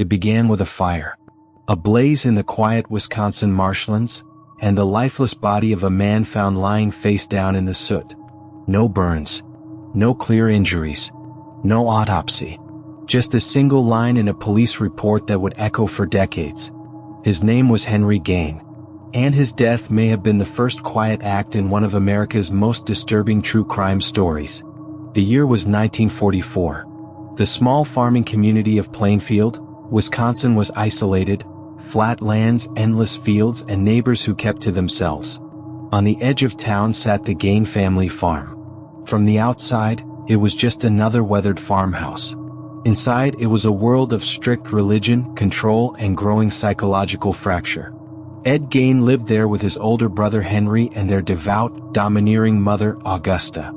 It began with a fire. A blaze in the quiet Wisconsin marshlands, and the lifeless body of a man found lying face down in the soot. No burns. No clear injuries. No autopsy. Just a single line in a police report that would echo for decades. His name was Henry Gein, and his death may have been the first quiet act in one of America's most disturbing true crime stories. The year was 1944. The small farming community of Plainfield, Wisconsin was isolated, flat lands, endless fields, and neighbors who kept to themselves. On the edge of town sat the Gein family farm. From the outside, it was just another weathered farmhouse. Inside, it was a world of strict religion, control, and growing psychological fracture. Ed Gein lived there with his older brother Henry and their devout, domineering mother, Augusta.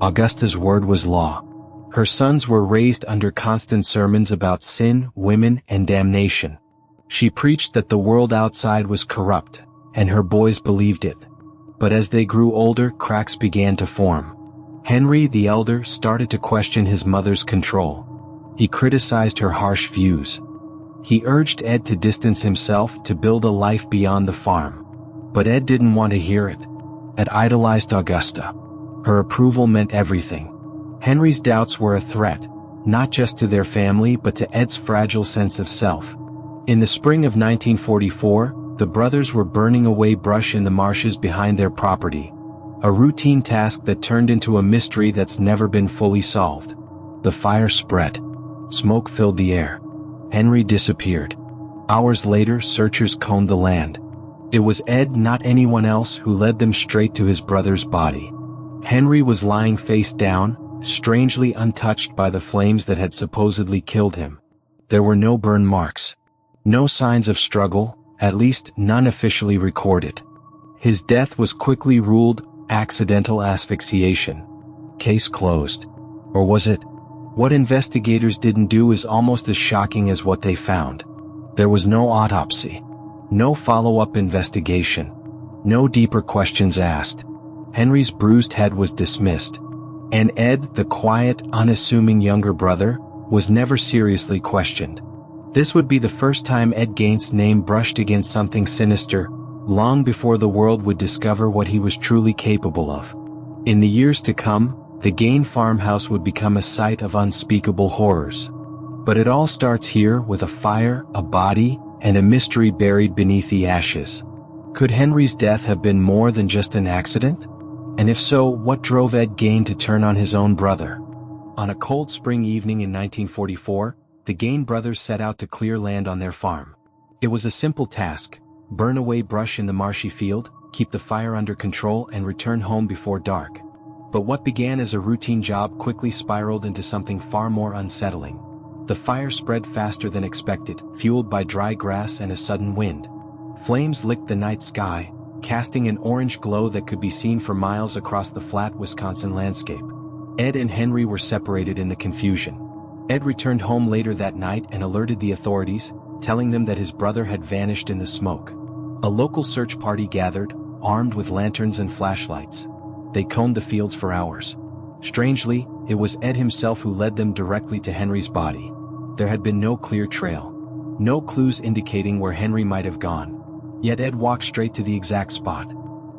Augusta's word was law. Her sons were raised under constant sermons about sin, women, and damnation. She preached that the world outside was corrupt, and her boys believed it. But as they grew older, cracks began to form. Henry, the elder, started to question his mother's control. He criticized her harsh views. He urged Ed to distance himself, to build a life beyond the farm. But Ed didn't want to hear it. Ed idolized Augusta. Her approval meant everything. Henry's doubts were a threat, not just to their family but to Ed's fragile sense of self. In the spring of 1944, the brothers were burning away brush in the marshes behind their property. A routine task that turned into a mystery that's never been fully solved. The fire spread. Smoke filled the air. Henry disappeared. Hours later, searchers combed the land. It was Ed, not anyone else, who led them straight to his brother's body. Henry was lying face down, strangely untouched by the flames that had supposedly killed him. There were no burn marks. No signs of struggle, at least none officially recorded. His death was quickly ruled accidental asphyxiation. Case closed. Or was it? What investigators didn't do is almost as shocking as what they found. There was no autopsy. No follow-up investigation. No deeper questions asked. Henry's bruised head was dismissed. And Ed, the quiet, unassuming younger brother, was never seriously questioned. This would be the first time Ed Gein's name brushed against something sinister, long before the world would discover what he was truly capable of. In the years to come, the Gein farmhouse would become a site of unspeakable horrors. But it all starts here, with a fire, a body, and a mystery buried beneath the ashes. Could Henry's death have been more than just an accident? And if so, what drove Ed Gein to turn on his own brother? On a cold spring evening in 1944, the Gein brothers set out to clear land on their farm. It was a simple task: burn away brush in the marshy field, keep the fire under control, and return home before dark. But what began as a routine job quickly spiraled into something far more unsettling. The fire spread faster than expected, fueled by dry grass and a sudden wind. Flames licked the night sky, casting an orange glow that could be seen for miles across the flat Wisconsin landscape. Ed and Henry were separated in the confusion. Ed returned home later that night and alerted the authorities, telling them that his brother had vanished in the smoke. A local search party gathered, armed with lanterns and flashlights. They combed the fields for hours. Strangely, it was Ed himself who led them directly to Henry's body. There had been no clear trail. No clues indicating where Henry might have gone. Yet Ed walked straight to the exact spot.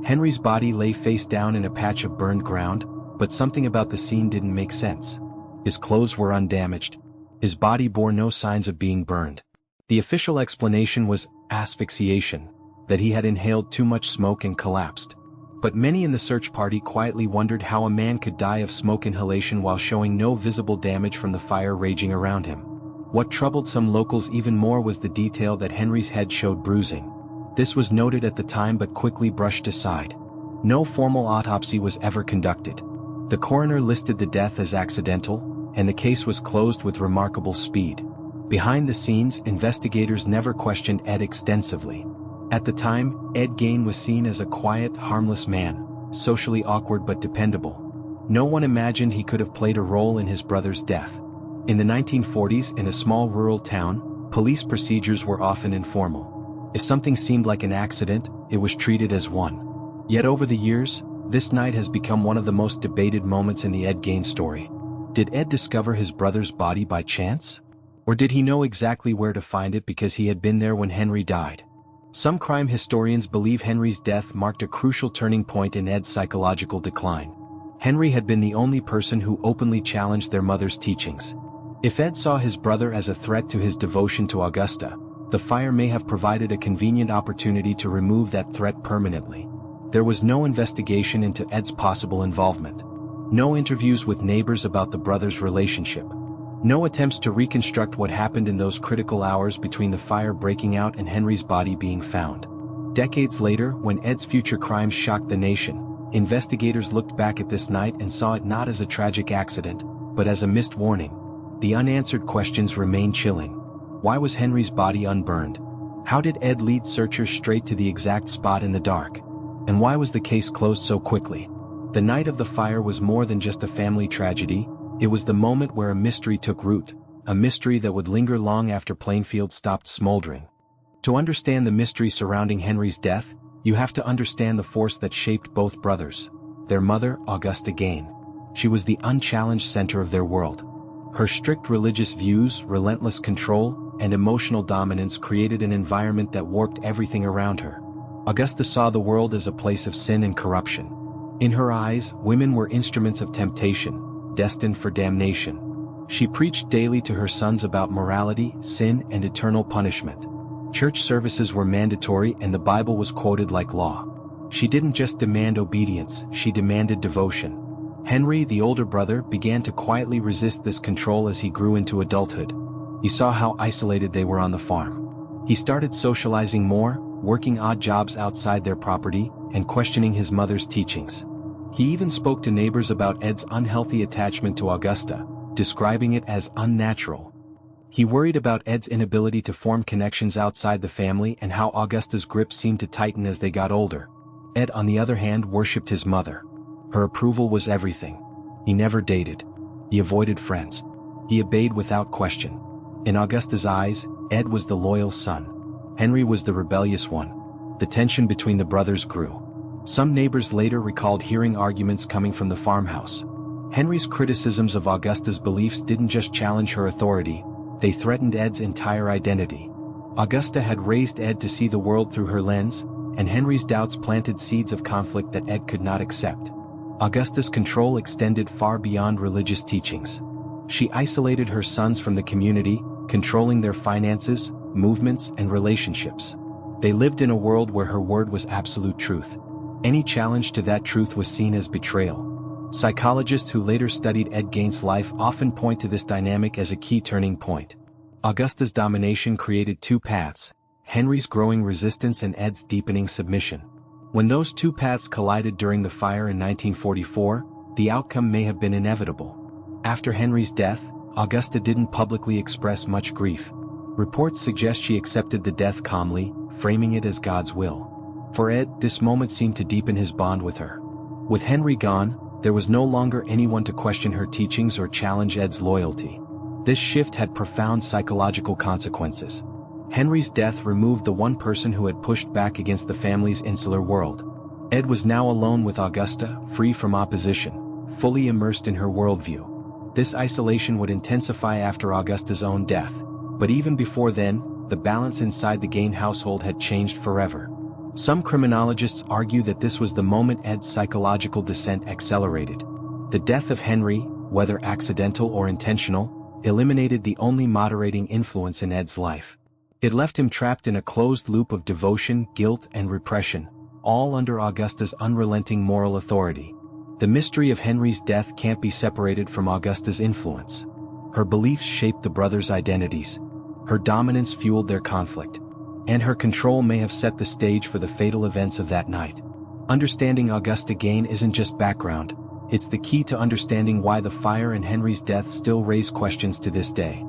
Henry's body lay face down in a patch of burned ground, but something about the scene didn't make sense. His clothes were undamaged. His body bore no signs of being burned. The official explanation was asphyxiation, that he had inhaled too much smoke and collapsed. But many in the search party quietly wondered how a man could die of smoke inhalation while showing no visible damage from the fire raging around him. What troubled some locals even more was the detail that Henry's head showed bruising. This was noted at the time but quickly brushed aside. No formal autopsy was ever conducted. The coroner listed the death as accidental, and the case was closed with remarkable speed. Behind the scenes, investigators never questioned Ed extensively. At the time, Ed Gein was seen as a quiet, harmless man, socially awkward but dependable. No one imagined he could have played a role in his brother's death. In the 1940s, in a small rural town, police procedures were often informal. If something seemed like an accident, it was treated as one. Yet over the years, this night has become one of the most debated moments in the Ed Gein story. Did Ed discover his brother's body by chance? Or did he know exactly where to find it because he had been there when Henry died? Some crime historians believe Henry's death marked a crucial turning point in Ed's psychological decline. Henry had been the only person who openly challenged their mother's teachings. If Ed saw his brother as a threat to his devotion to Augusta, the fire may have provided a convenient opportunity to remove that threat permanently. There was no investigation into Ed's possible involvement. No interviews with neighbors about the brothers' relationship. No attempts to reconstruct what happened in those critical hours between the fire breaking out and Henry's body being found. Decades later, when Ed's future crimes shocked the nation, investigators looked back at this night and saw it not as a tragic accident, but as a missed warning. The unanswered questions remain chilling. Why was Henry's body unburned? How did Ed lead searchers straight to the exact spot in the dark? And why was the case closed so quickly? The night of the fire was more than just a family tragedy. It was the moment where a mystery took root, a mystery that would linger long after Plainfield stopped smoldering. To understand the mystery surrounding Henry's death, you have to understand the force that shaped both brothers. Their mother, Ed Gein. She was the unchallenged center of their world. Her strict religious views, relentless control, and emotional dominance created an environment that warped everything around her. Augusta saw the world as a place of sin and corruption. In her eyes, women were instruments of temptation, destined for damnation. She preached daily to her sons about morality, sin, and eternal punishment. Church services were mandatory and the Bible was quoted like law. She didn't just demand obedience, she demanded devotion. Henry, the older brother, began to quietly resist this control as he grew into adulthood. He saw how isolated they were on the farm. He started socializing more, working odd jobs outside their property, and questioning his mother's teachings. He even spoke to neighbors about Ed's unhealthy attachment to Augusta, describing it as unnatural. He worried about Ed's inability to form connections outside the family and how Augusta's grip seemed to tighten as they got older. Ed, on the other hand, worshipped his mother. Her approval was everything. He never dated. He avoided friends. He obeyed without question. In Augusta's eyes, Ed was the loyal son. Henry was the rebellious one. The tension between the brothers grew. Some neighbors later recalled hearing arguments coming from the farmhouse. Henry's criticisms of Augusta's beliefs didn't just challenge her authority, they threatened Ed's entire identity. Augusta had raised Ed to see the world through her lens, and Henry's doubts planted seeds of conflict that Ed could not accept. Augusta's control extended far beyond religious teachings. She isolated her sons from the community, controlling their finances, movements, and relationships. They lived in a world where her word was absolute truth. Any challenge to that truth was seen as betrayal. Psychologists who later studied Ed Gein's life often point to this dynamic as a key turning point. Augusta's domination created two paths, Henry's growing resistance and Ed's deepening submission. When those two paths collided during the fire in 1944, the outcome may have been inevitable. After Henry's death, Augusta didn't publicly express much grief. Reports suggest she accepted the death calmly, framing it as God's will. For Ed, this moment seemed to deepen his bond with her. With Henry gone, there was no longer anyone to question her teachings or challenge Ed's loyalty. This shift had profound psychological consequences. Henry's death removed the one person who had pushed back against the family's insular world. Ed was now alone with Augusta, free from opposition, fully immersed in her worldview. This isolation would intensify after Augusta's own death, but even before then, the balance inside the Gein household had changed forever. Some criminologists argue that this was the moment Ed's psychological descent accelerated. The death of Henry, whether accidental or intentional, eliminated the only moderating influence in Ed's life. It left him trapped in a closed loop of devotion, guilt, and repression, all under Augusta's unrelenting moral authority. The mystery of Henry's death can't be separated from Augusta's influence. Her beliefs shaped the brothers' identities. Her dominance fueled their conflict. And her control may have set the stage for the fatal events of that night. Understanding Ed Gein isn't just background, it's the key to understanding why the fire and Henry's death still raise questions to this day.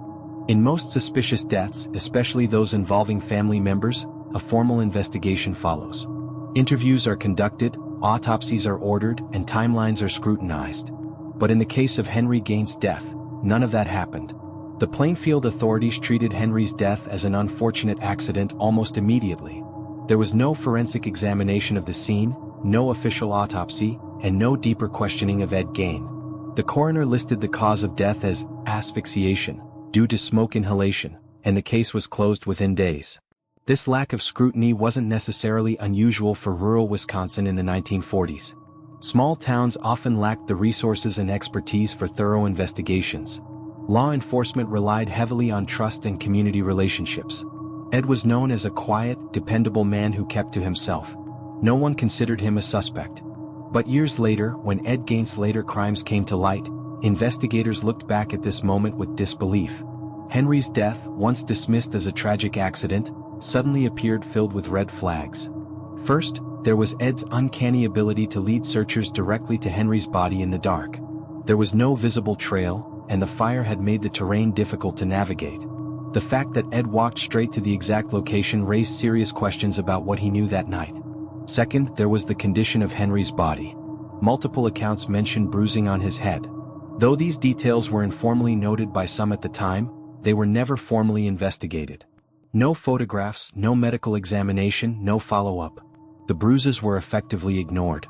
In most suspicious deaths, especially those involving family members, a formal investigation follows. Interviews are conducted, autopsies are ordered, and timelines are scrutinized. But in the case of Henry Gein's death, none of that happened. The Plainfield authorities treated Henry's death as an unfortunate accident almost immediately. There was no forensic examination of the scene, no official autopsy, and no deeper questioning of Ed Gein. The coroner listed the cause of death as asphyxiation, due to smoke inhalation, and the case was closed within days. This lack of scrutiny wasn't necessarily unusual for rural Wisconsin in the 1940s. Small towns often lacked the resources and expertise for thorough investigations. Law enforcement relied heavily on trust and community relationships. Ed was known as a quiet, dependable man who kept to himself. No one considered him a suspect. But years later, when Ed Gein's later crimes came to light, investigators looked back at this moment with disbelief. Henry's death, once dismissed as a tragic accident, suddenly appeared filled with red flags. First, there was Ed's uncanny ability to lead searchers directly to Henry's body in the dark. There was no visible trail, and the fire had made the terrain difficult to navigate. The fact that Ed walked straight to the exact location raised serious questions about what he knew that night. Second, there was the condition of Henry's body. Multiple accounts mentioned bruising on his head. Though these details were informally noted by some at the time, they were never formally investigated. No photographs, no medical examination, no follow-up. The bruises were effectively ignored.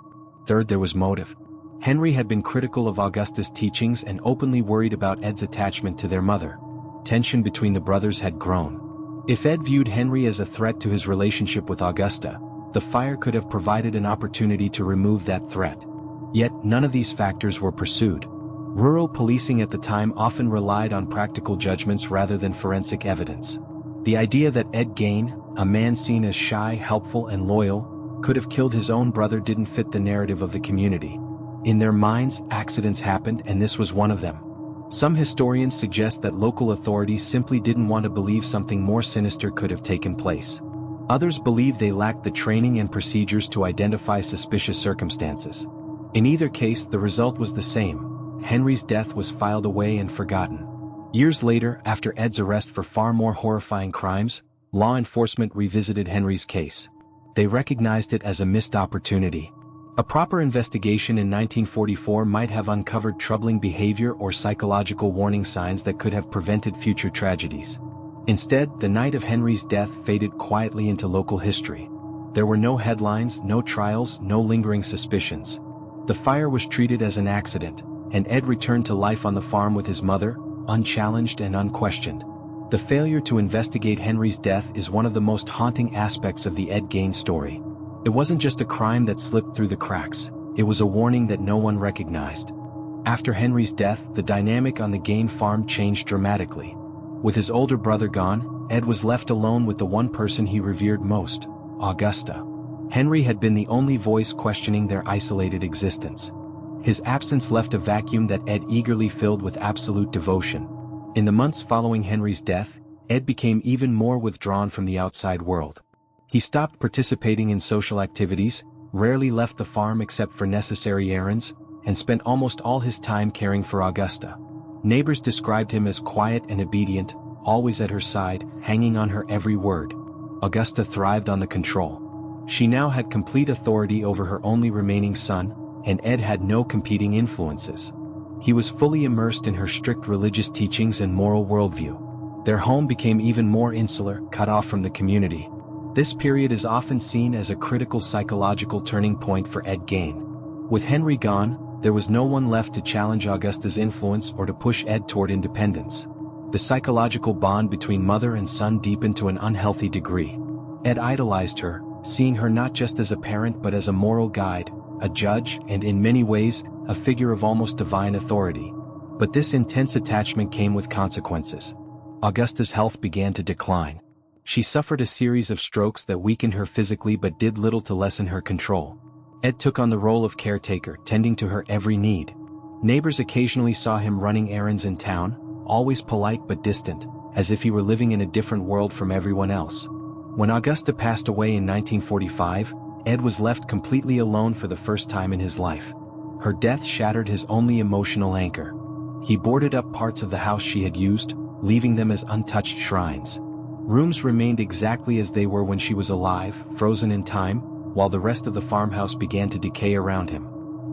Third, there was motive. Henry had been critical of Augusta's teachings and openly worried about Ed's attachment to their mother. Tension between the brothers had grown. If Ed viewed Henry as a threat to his relationship with Augusta, the fire could have provided an opportunity to remove that threat. Yet, none of these factors were pursued. Rural policing at the time often relied on practical judgments rather than forensic evidence. The idea that Ed Gein, a man seen as shy, helpful, and loyal, could have killed his own brother didn't fit the narrative of the community. In their minds, accidents happened, and this was one of them. Some historians suggest that local authorities simply didn't want to believe something more sinister could have taken place. Others believe they lacked the training and procedures to identify suspicious circumstances. In either case, the result was the same. Henry's death was filed away and forgotten. Years later, after Ed's arrest for far more horrifying crimes, law enforcement revisited Henry's case. They recognized it as a missed opportunity. A proper investigation in 1944 might have uncovered troubling behavior or psychological warning signs that could have prevented future tragedies. Instead, the night of Henry's death faded quietly into local history. There were no headlines, no trials, no lingering suspicions. The fire was treated as an accident, and Ed returned to life on the farm with his mother, unchallenged and unquestioned. The failure to investigate Henry's death is one of the most haunting aspects of the Ed Gein story. It wasn't just a crime that slipped through the cracks, it was a warning that no one recognized. After Henry's death, the dynamic on the Gein farm changed dramatically. With his older brother gone, Ed was left alone with the one person he revered most, Augusta. Henry had been the only voice questioning their isolated existence. His absence left a vacuum that Ed eagerly filled with absolute devotion. In the months following Henry's death, Ed became even more withdrawn from the outside world. He stopped participating in social activities, rarely left the farm except for necessary errands, and spent almost all his time caring for Augusta. Neighbors described him as quiet and obedient, always at her side, hanging on her every word. Augusta thrived on the control. She now had complete authority over her only remaining son, and Ed had no competing influences. He was fully immersed in her strict religious teachings and moral worldview. Their home became even more insular, cut off from the community. This period is often seen as a critical psychological turning point for Ed Gein. With Henry gone, there was no one left to challenge Augusta's influence or to push Ed toward independence. The psychological bond between mother and son deepened to an unhealthy degree. Ed idolized her, seeing her not just as a parent but as a moral guide, a judge, and in many ways, a figure of almost divine authority. But this intense attachment came with consequences. Augusta's health began to decline. She suffered a series of strokes that weakened her physically but did little to lessen her control. Ed took on the role of caretaker, tending to her every need. Neighbors occasionally saw him running errands in town, always polite but distant, as if he were living in a different world from everyone else. When Augusta passed away in 1945, Ed was left completely alone for the first time in his life. Her death shattered his only emotional anchor. He boarded up parts of the house she had used, leaving them as untouched shrines. Rooms remained exactly as they were when she was alive, frozen in time, while the rest of the farmhouse began to decay around him.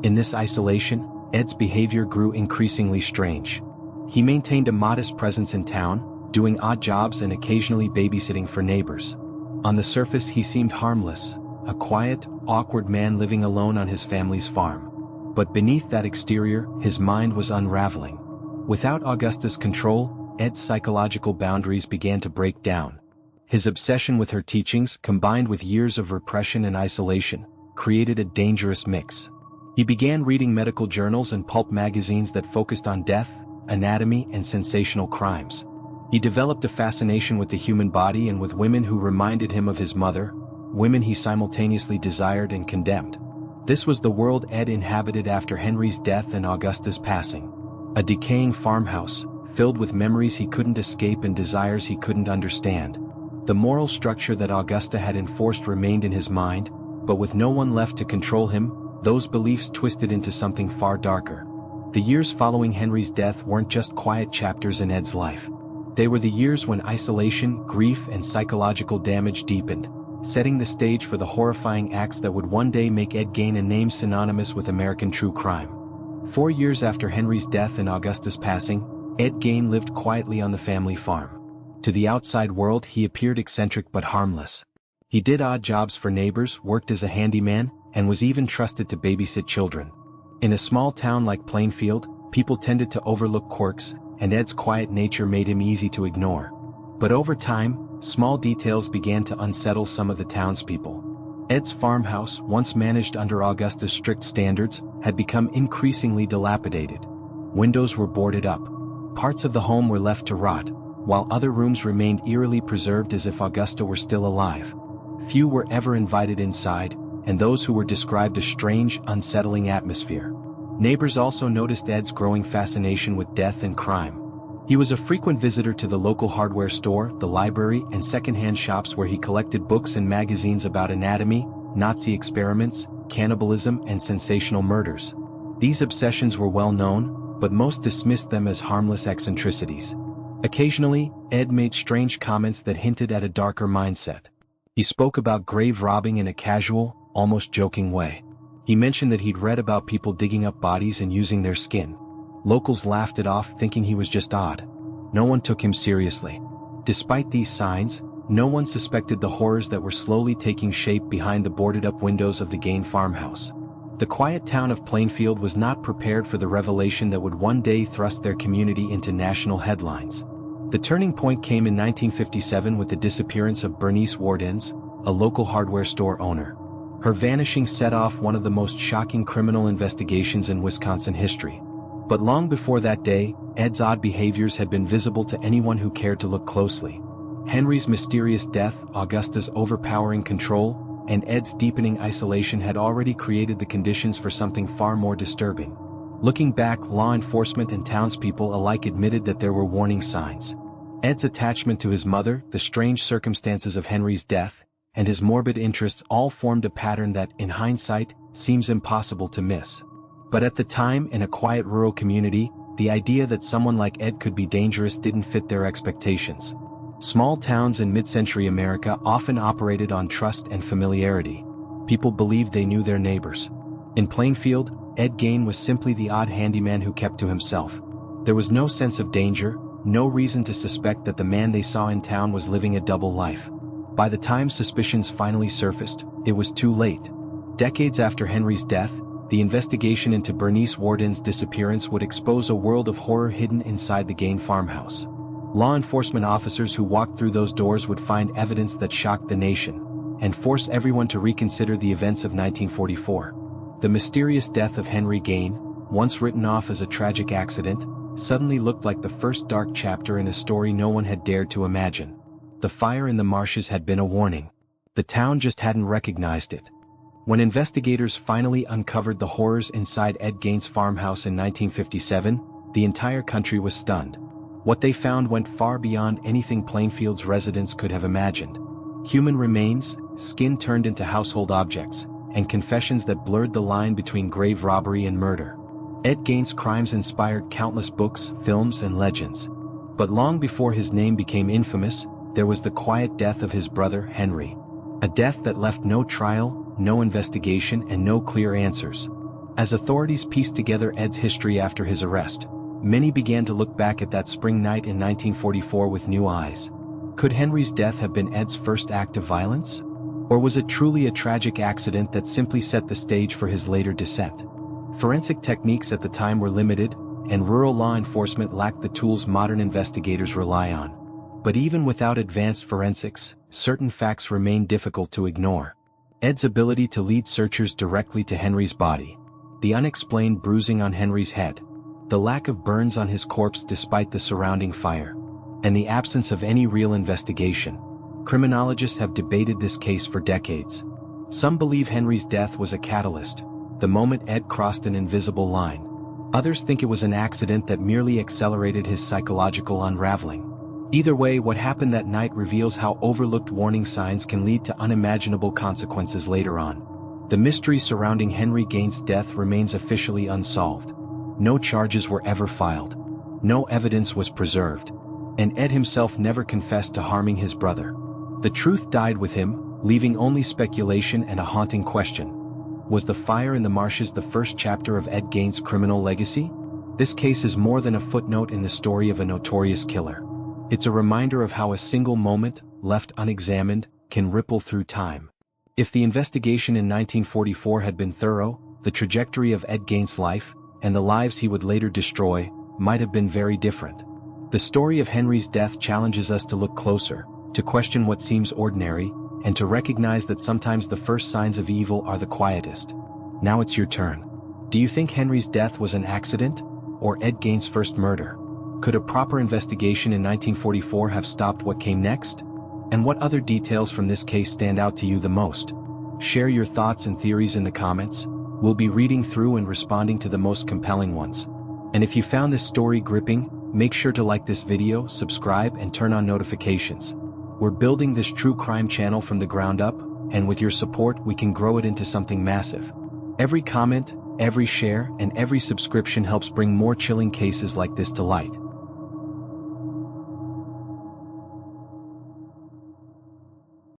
In this isolation, Ed's behavior grew increasingly strange. He maintained a modest presence in town, doing odd jobs and occasionally babysitting for neighbors. On the surface he seemed harmless, a quiet, awkward man living alone on his family's farm. But beneath that exterior, his mind was unraveling. Without Augusta's control, Ed's psychological boundaries began to break down. His obsession with her teachings, combined with years of repression and isolation, created a dangerous mix. He began reading medical journals and pulp magazines that focused on death, anatomy, and sensational crimes. He developed a fascination with the human body and with women who reminded him of his mother, women he simultaneously desired and condemned. This was the world Ed inhabited after Henry's death and Augusta's passing. A decaying farmhouse, filled with memories he couldn't escape and desires he couldn't understand. The moral structure that Augusta had enforced remained in his mind, but with no one left to control him, those beliefs twisted into something far darker. The years following Henry's death weren't just quiet chapters in Ed's life. They were the years when isolation, grief, and psychological damage deepened, setting the stage for the horrifying acts that would one day make Ed Gein a name synonymous with American true crime. 4 years after Henry's death and Augusta's passing, Ed Gein lived quietly on the family farm. To the outside world he appeared eccentric but harmless. He did odd jobs for neighbors, worked as a handyman, and was even trusted to babysit children. In a small town like Plainfield, people tended to overlook quirks, and Ed's quiet nature made him easy to ignore. But over time, small details began to unsettle some of the townspeople. Ed's farmhouse, once managed under Augusta's strict standards, had become increasingly dilapidated. Windows were boarded up. Parts of the home were left to rot, while other rooms remained eerily preserved as if Augusta were still alive. Few were ever invited inside, and those who were described a strange, unsettling atmosphere. Neighbors also noticed Ed's growing fascination with death and crime. He was a frequent visitor to the local hardware store, the library, and secondhand shops where he collected books and magazines about anatomy, Nazi experiments, cannibalism, and sensational murders. These obsessions were well known, but most dismissed them as harmless eccentricities. Occasionally, Ed made strange comments that hinted at a darker mindset. He spoke about grave robbing in a casual, almost joking way. He mentioned that he'd read about people digging up bodies and using their skin. Locals laughed it off, thinking he was just odd. No one took him seriously. Despite these signs, no one suspected the horrors that were slowly taking shape behind the boarded-up windows of the Gein farmhouse. The quiet town of Plainfield was not prepared for the revelation that would one day thrust their community into national headlines. The turning point came in 1957 with the disappearance of Bernice Wardens, a local hardware store owner. Her vanishing set off one of the most shocking criminal investigations in Wisconsin history. But long before that day, Ed's odd behaviors had been visible to anyone who cared to look closely. Henry's mysterious death, Augusta's overpowering control, and Ed's deepening isolation had already created the conditions for something far more disturbing. Looking back, law enforcement and townspeople alike admitted that there were warning signs. Ed's attachment to his mother, the strange circumstances of Henry's death, and his morbid interests all formed a pattern that, in hindsight, seems impossible to miss. But at the time, in a quiet rural community, the idea that someone like Ed could be dangerous didn't fit their expectations. Small towns in mid-century America often operated on trust and familiarity. People believed they knew their neighbors. In Plainfield, Ed Gein was simply the odd handyman who kept to himself. There was no sense of danger, no reason to suspect that the man they saw in town was living a double life. By the time suspicions finally surfaced, it was too late. Decades after Henry's death, the investigation into Bernice Warden's disappearance would expose a world of horror hidden inside the Gein farmhouse. Law enforcement officers who walked through those doors would find evidence that shocked the nation, and force everyone to reconsider the events of 1944. The mysterious death of Henry Gein, once written off as a tragic accident, suddenly looked like the first dark chapter in a story no one had dared to imagine. The fire in the marshes had been a warning. The town just hadn't recognized it. When investigators finally uncovered the horrors inside Ed Gein's farmhouse in 1957, the entire country was stunned. What they found went far beyond anything Plainfield's residents could have imagined. Human remains, skin turned into household objects, and confessions that blurred the line between grave robbery and murder. Ed Gein's crimes inspired countless books, films, and legends. But long before his name became infamous, there was the quiet death of his brother, Henry. A death that left no trial, no investigation, and no clear answers. As authorities pieced together Ed's history after his arrest, many began to look back at that spring night in 1944 with new eyes. Could Henry's death have been Ed's first act of violence? Or was it truly a tragic accident that simply set the stage for his later descent? Forensic techniques at the time were limited, and rural law enforcement lacked the tools modern investigators rely on. But even without advanced forensics, certain facts remain difficult to ignore. Ed's ability to lead searchers directly to Henry's body, the unexplained bruising on Henry's head, the lack of burns on his corpse despite the surrounding fire, and the absence of any real investigation. Criminologists have debated this case for decades. Some believe Henry's death was a catalyst, the moment Ed crossed an invisible line. Others think it was an accident that merely accelerated his psychological unraveling. Either way, what happened that night reveals how overlooked warning signs can lead to unimaginable consequences later on. The mystery surrounding Henry Gein's death remains officially unsolved. No charges were ever filed. No evidence was preserved. And Ed himself never confessed to harming his brother. The truth died with him, leaving only speculation and a haunting question. Was the fire in the marshes the first chapter of Ed Gein's criminal legacy? This case is more than a footnote in the story of a notorious killer. It's a reminder of how a single moment, left unexamined, can ripple through time. If the investigation in 1944 had been thorough, the trajectory of Ed Gein's life, and the lives he would later destroy, might have been very different. The story of Henry's death challenges us to look closer, to question what seems ordinary, and to recognize that sometimes the first signs of evil are the quietest. Now it's your turn. Do you think Henry's death was an accident, or Ed Gein's first murder? Could a proper investigation in 1944 have stopped what came next? And what other details from this case stand out to you the most? Share your thoughts and theories in the comments. We'll be reading through and responding to the most compelling ones. And if you found this story gripping, make sure to like this video, subscribe, and turn on notifications. We're building this true crime channel from the ground up, and with your support we can grow it into something massive. Every comment, every share, and every subscription helps bring more chilling cases like this to light.